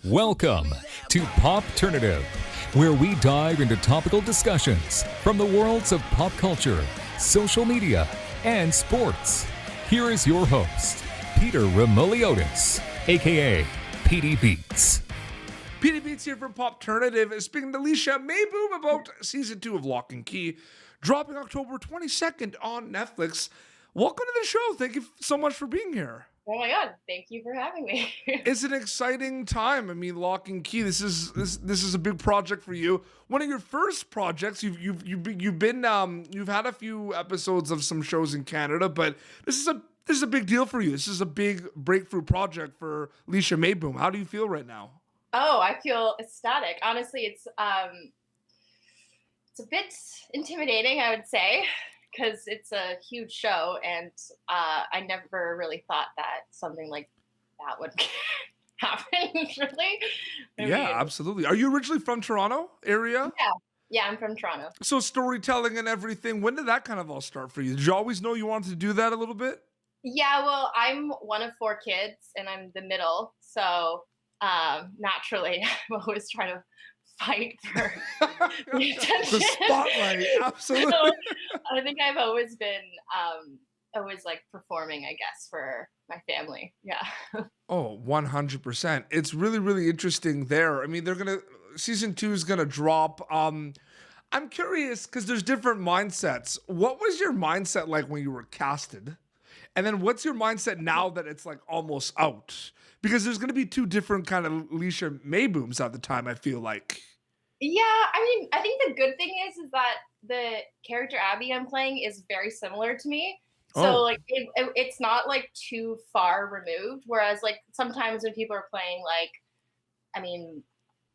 Welcome to Popternative, where we dive into topical discussions from the worlds of pop culture, social media, and sports. Here is your host, Peter Remoliotis, aka PD Beats. PD Beats here from Popternative, speaking to Leishe Meyboom about season 2 of Locke Key, dropping October 22nd on Netflix. Welcome to the show. Thank you so much for being here. Oh my God! Thank you for having me. It's an exciting time. I mean, Locke Key. This is a big project for you. One of your first projects. You've had a few episodes of some shows in Canada, but this is a big deal for you. This is a big breakthrough project for Leishe Meyboom. How do you feel right now? Oh, I feel ecstatic. Honestly, it's a bit intimidating, I would say, because it's a huge show, and I never really thought that something like that would happen, really. Absolutely. Are you originally from Toronto area? Yeah, I'm from Toronto. So storytelling and everything, when did that kind of all start for you? Did you always know you wanted to do that a little bit? Yeah, well, I'm one of 4 kids, and I'm the middle, so naturally, I'm always trying to fight for the attention. The spotlight, absolutely. So, I think I've always been like performing, I guess, for my family. Yeah. Oh, 100%. It's really, really interesting there. I mean, season 2 is gonna drop. I'm curious because there's different mindsets. What was your mindset like when you were casted? And then what's your mindset now that it's like almost out? Because there's going to be 2 different kind of Leishe Meybooms at the time, I feel like. Yeah, I mean, I think the good thing is that the character Abby I'm playing is very similar to me. So like it's not like too far removed. Whereas like sometimes when people are playing like, I mean,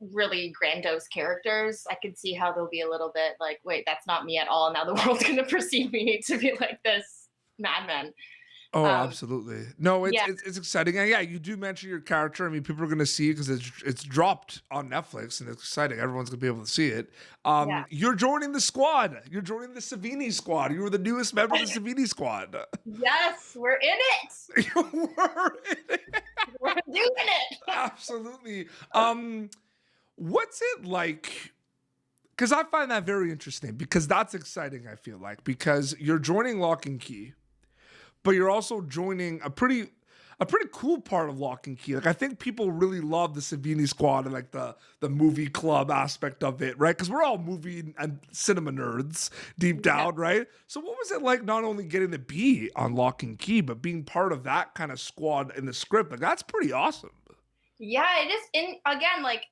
really grandiose characters, I could see how they'll be a little bit like, wait, that's not me at all. Now the world's going to perceive me to be like this madman. Oh, absolutely. No, it's exciting. And yeah, you do mention your character. I mean, people are going to see it because it's dropped on Netflix and it's exciting. Everyone's going to be able to see it. You're joining the squad. You're joining the Savini squad. You were the newest member of the Savini squad. Yes, we're in it. We're in it. We're doing it. Absolutely. What's it like? Because I find that very interesting because that's exciting, I feel like, because you're joining Locke Key, but you're also joining a pretty cool part of Locke Key. Like I think people really love the Savini squad and like the movie club aspect of it, right? Because we're all movie and cinema nerds deep down, right? So what was it like not only getting to be on Locke Key, but being part of that kind of squad in the script? Like that's pretty awesome. Yeah, it is. Again, like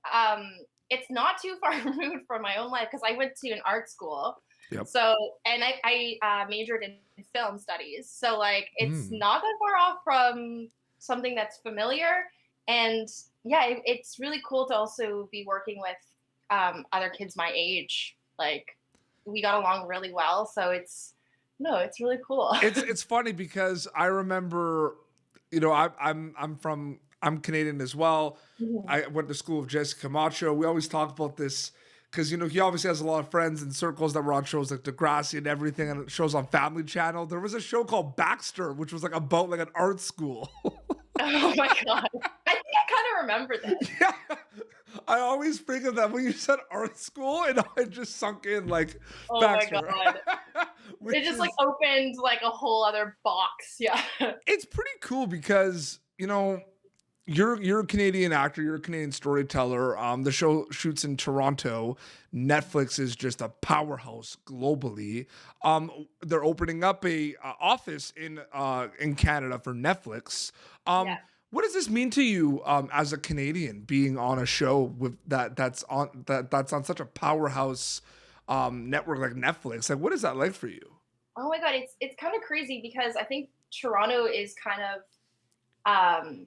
it's not too far removed from my own life because I went to an art school. Yep. So, and I majored in film studies. So like, it's not that far off from something that's familiar. And yeah, it's really cool to also be working with other kids my age. Like we got along really well. So it's really cool. It's funny because I remember, you know, I'm Canadian as well. Mhm. I went to school with Jesse Camacho. We always talk about this because, you know, he obviously has a lot of friends in circles that were on shows like Degrassi and everything and shows on Family Channel. There was a show called Baxter, which was like about like an art school. Oh my God. I think I kind of remember that. Yeah. I always think of that when you said art school and I just sunk in like Oh Baxter. my God. It just like opened like a whole other box. Yeah. It's pretty cool because, you know, you're a Canadian actor, you're a Canadian storyteller. The show shoots in Toronto. Netflix is just a powerhouse globally. They're opening up a office in Canada for Netflix. What does this mean to you as a Canadian being on a show with that's on such a powerhouse network like Netflix? Like, what is that like for you? Oh my God, it's kind of crazy because I think Toronto is kind of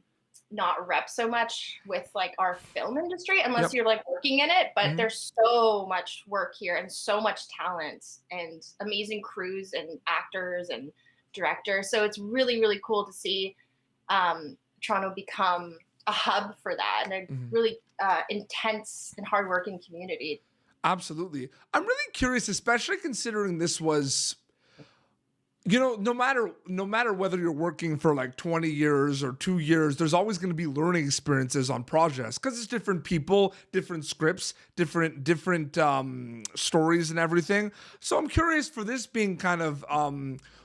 not rep so much with like our film industry unless you're like working in it, but there's so much work here and so much talent and amazing crews and actors and directors. So it's really, really cool to see Toronto become a hub for that and a really intense and hardworking community. Absolutely. I'm really curious, especially considering this was You know, no matter whether you're working for like 20 years or 2 years, there's always going to be learning experiences on projects because it's different people, different scripts, different stories and everything. So I'm curious, for this being kind of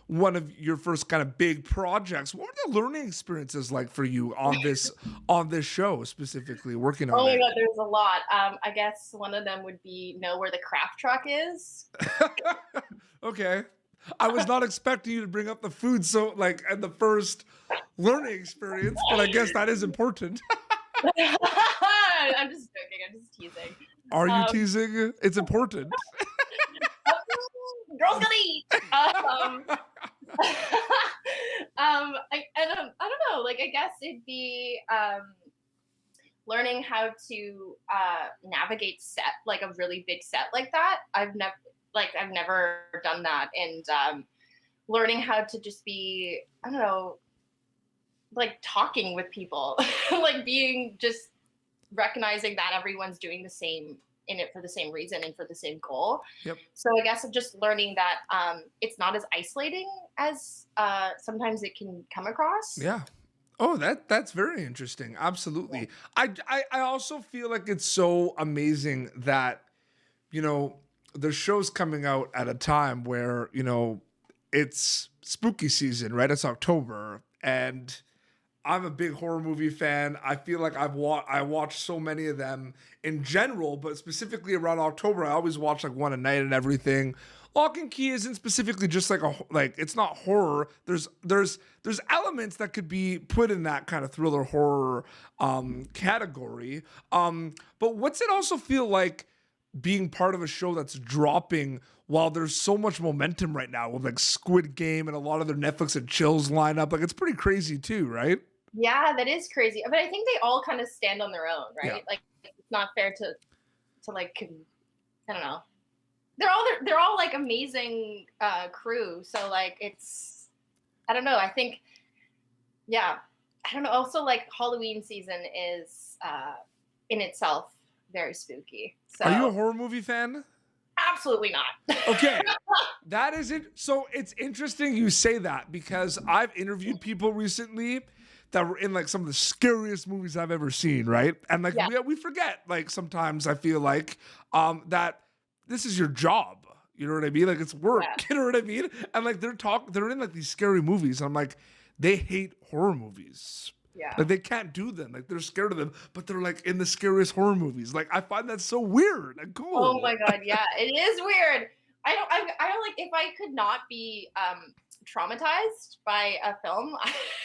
one of your first kind of big projects, what were the learning experiences like for you on this show, specifically working Oh on my it? God, there's a lot. I guess one of them would be know where the craft truck is. Okay. I was not expecting you to bring up the food so like at the first learning experience, but I guess that is important. I'm just joking. I'm just teasing. Are you Um, teasing? It's important. Girls gonna eat. I don't know. Like, I guess it'd be learning how to navigate set, like a really big set like that. I've never done that, and learning how to just be, I don't know, like talking with people, like being just recognizing that everyone's doing the same in it for the same reason and for the same goal. Yep. So I guess I'm just learning that it's not as isolating as sometimes it can come across. Yeah. Oh, that's very interesting. Absolutely. I also feel like it's so amazing that, you know, the show's coming out at a time where, you know, it's spooky season, right? It's October, and I'm a big horror movie fan. I feel like I watch so many of them in general, but specifically around October, I always watch like one a night and everything. Lock and Key isn't specifically just like it's not horror. There's elements that could be put in that kind of thriller horror category. But what's it also feel like being part of a show that's dropping while there's so much momentum right now with like Squid Game and a lot of their Netflix and chills lineup? Like, it's pretty crazy too, right? Yeah, that is crazy. But I think they all kind of stand on their own, right? Yeah. Like, it's not fair to like I don't know. They're all like amazing crew. So like it's I don't know. I think yeah. I don't know. Also, like Halloween season is in itself very spooky. So Are you a horror movie fan? absolutely not. Okay, that is it. So it's interesting you say that because I've interviewed people recently that were in like some of the scariest movies I've ever seen, right? And like Yeah. we forget, like sometimes I feel like that this is your job. You know what I mean? Like it's work. Yeah. You know what I mean? And like they're in like these scary movies. And I'm like, they hate horror movies. Yeah. Like they can't do them. Like they're scared of them, but they're like in the scariest horror movies. Like I find that so weird and cool. Oh my God, yeah, it is weird. I don't like if I could not be traumatized by a film,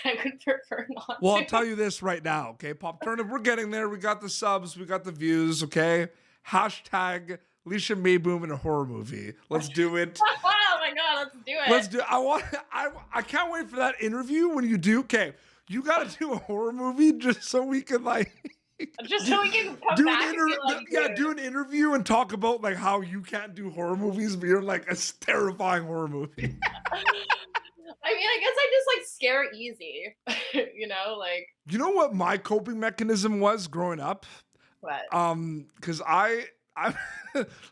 I would prefer not Well, to. I'll tell you this right now, okay? Popternative, we're getting there. We got the subs, we got the views, okay? Hashtag Leishe Meyboom in a horror movie. Let's do it. Oh my God, let's do it. Let's do. I can't wait for that interview when you do. Okay, you got to do a horror movie just so we can like Just so we can come do back an and be like, yeah, dude. do an interview and talk about like how you can't do horror movies, but you're like a terrifying horror movie. I mean, I guess I just like scare easy, you know, like You know what my coping mechanism was growing up? what? Because I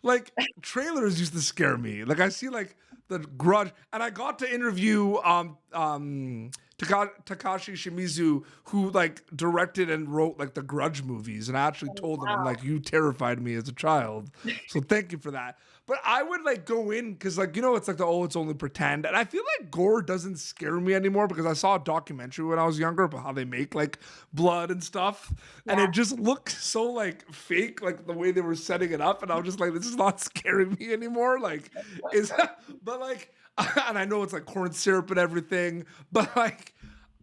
like trailers used to scare me. Like I see like the Grudge, and I got to interview Takashi Shimizu, who like directed and wrote like the Grudge movies, and I actually told him, I'm Wow. like, you terrified me as a child, so thank you for that. But I would like go in because like, you know, it's like it's only pretend, and I feel like gore doesn't scare me anymore because I saw a documentary when I was younger about how they make like blood and stuff, and Yeah. it just looked so like fake, like the way they were setting it up, and I was just like, this is not scaring me anymore. Like, but like, and I know it's like corn syrup and everything, but like,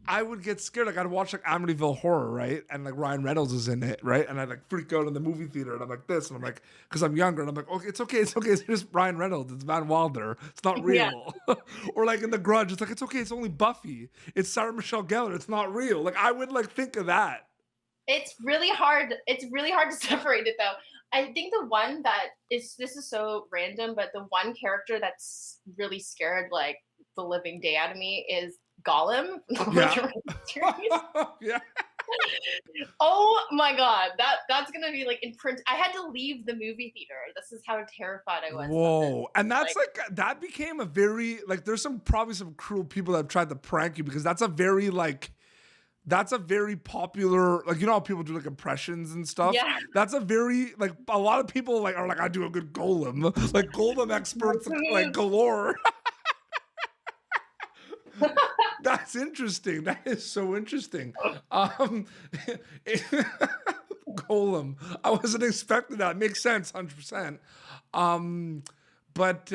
I would get scared. Like I'd watch like Amityville Horror, right? And like Ryan Reynolds is in it, right? And I'd like freak out in the movie theater, and I'm like this, and I'm like, because I'm younger, and I'm like, okay, it's okay, it's just Ryan Reynolds, it's Van Wilder, it's not real. Or like in The Grudge, it's like, it's okay, it's only Buffy, it's Sarah Michelle Gellar, it's not real. Like I would like think of that. It's really hard. It's really hard to separate it though. I think the one that is this is so random, but the one character that's really scared like the living day out of me is Gollum. Yeah. Yeah. Oh my god, that's gonna be like in print. I had to leave the movie theater. This is how terrified I was. Whoa. And that's like that became a very like there's probably some cruel people that have tried to prank you because that's a very popular, like, you know how people do like impressions and stuff? Yeah. That's a very, like, a lot of people like are like, I do a good Golem. Like, Golem experts, like, galore. That's interesting. That is so interesting. Golem. I wasn't expecting that. Makes sense, 100%. But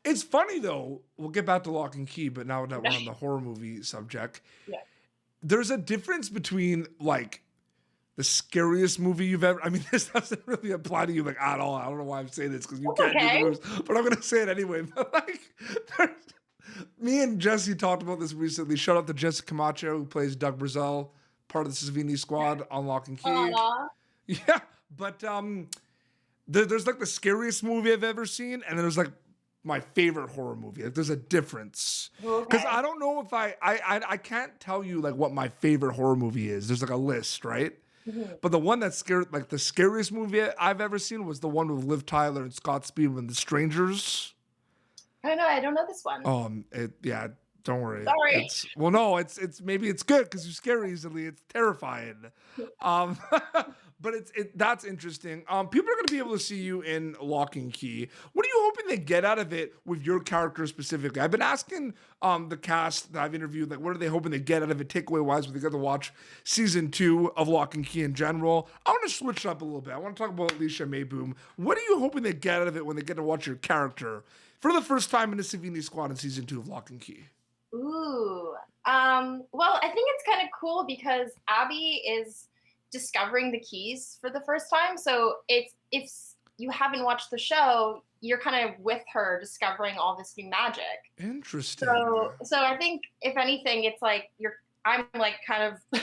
it's funny, though. We'll get back to Locke and Key, but now that we're on the horror movie subject. Yeah. There's a difference between like the scariest movie you've ever. I mean, this doesn't really apply to you like at all. I don't know why I'm saying this because you can't do the movies, but I'm gonna say it anyway. But like, me and Jesse talked about this recently. Shout out to Jessica Camacho who plays Doug Brazell, part of the Savini squad on Locke and Key. Aww. Yeah, but there's like the scariest movie I've ever seen, and then there's like my favorite horror movie. Like, there's a difference because I don't know if I can't tell you like what my favorite horror movie is. There's like a list, right? Mm-hmm. But the one that scared, like the scariest movie I've ever seen was the one with Liv Tyler and Scott Speedman, The Strangers. I don't know this one. Yeah, don't worry. Sorry. It's maybe it's good because you scare easily. It's terrifying. But that's interesting. People are going to be able to see you in Locke and Key. What are you hoping they get out of it with your character specifically? I've been asking the cast that I've interviewed, like, what are they hoping they get out of it, takeaway-wise, when they get to watch season 2 of Locke and Key in general? I want to switch it up a little bit. I want to talk about Leishe Meyboom. What are you hoping they get out of it when they get to watch your character for the first time in the Savini squad in season 2 of Locke and Key? Ooh. Well, I think it's kind of cool because Abby is discovering the keys for the first time. So if you haven't watched the show, you're kind of with her discovering all this new magic. Interesting. So I think if anything, it's like I'm like kind of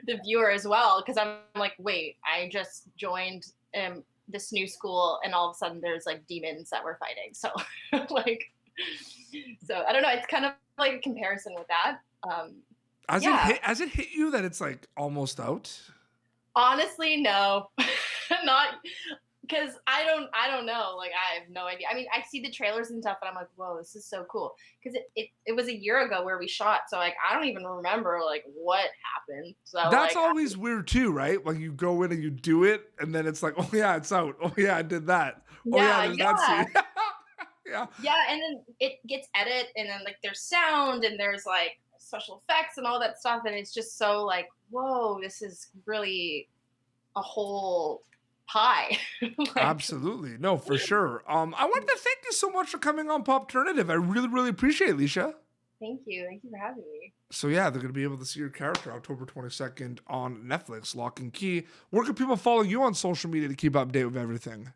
the viewer as well, because I'm like, wait, I just joined this new school and all of a sudden there's like demons that we're fighting. So so I don't know. It's kind of like a comparison with that. Has it hit you that it's like almost out? Honestly, no, not because I don't know. Like, I have no idea. I mean, I see the trailers and stuff and I'm like, whoa, this is so cool. Because it was a year ago where we shot. So like, I don't even remember like what happened. So that's like, always weird too, right? Like you go in and you do it and then it's like, oh yeah, it's out. Oh yeah, I did that. Oh yeah, there's that scene. Yeah, and then it gets edited and then like there's sound and there's like special effects and all that stuff. And it's just so like, whoa, this is really a whole pie. Absolutely. No, for sure. I wanted to thank you so much for coming on Popternative. I really, really appreciate it, Leishe. Thank you. Thank you for having me. So yeah, they're going to be able to see your character October 22nd on Netflix, Locke and Key. Where can people follow you on social media to keep up to date with everything?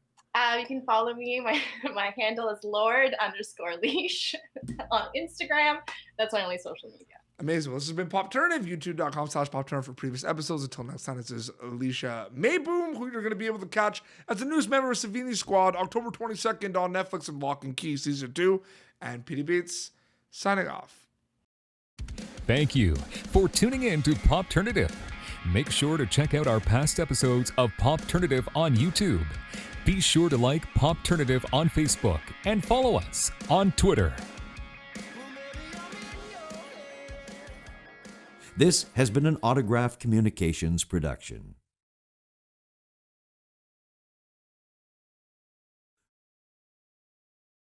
You can follow me. My handle is Lord_Leishe on Instagram. That's my only social media. Amazing. Well, this has been Popternative, youtube.com/Popternative for previous episodes. Until next time, this is Leishe Meyboom, who you're going to be able to catch as a newest member of Savini Squad, October 22nd on Netflix and Locke and Key Season 2. And Petey Beats, signing off. Thank you for tuning in to Popternative. Make sure to check out our past episodes of Popternative on YouTube. Be sure to like Popternative on Facebook and follow us on Twitter. This has been an Autograph Communications production.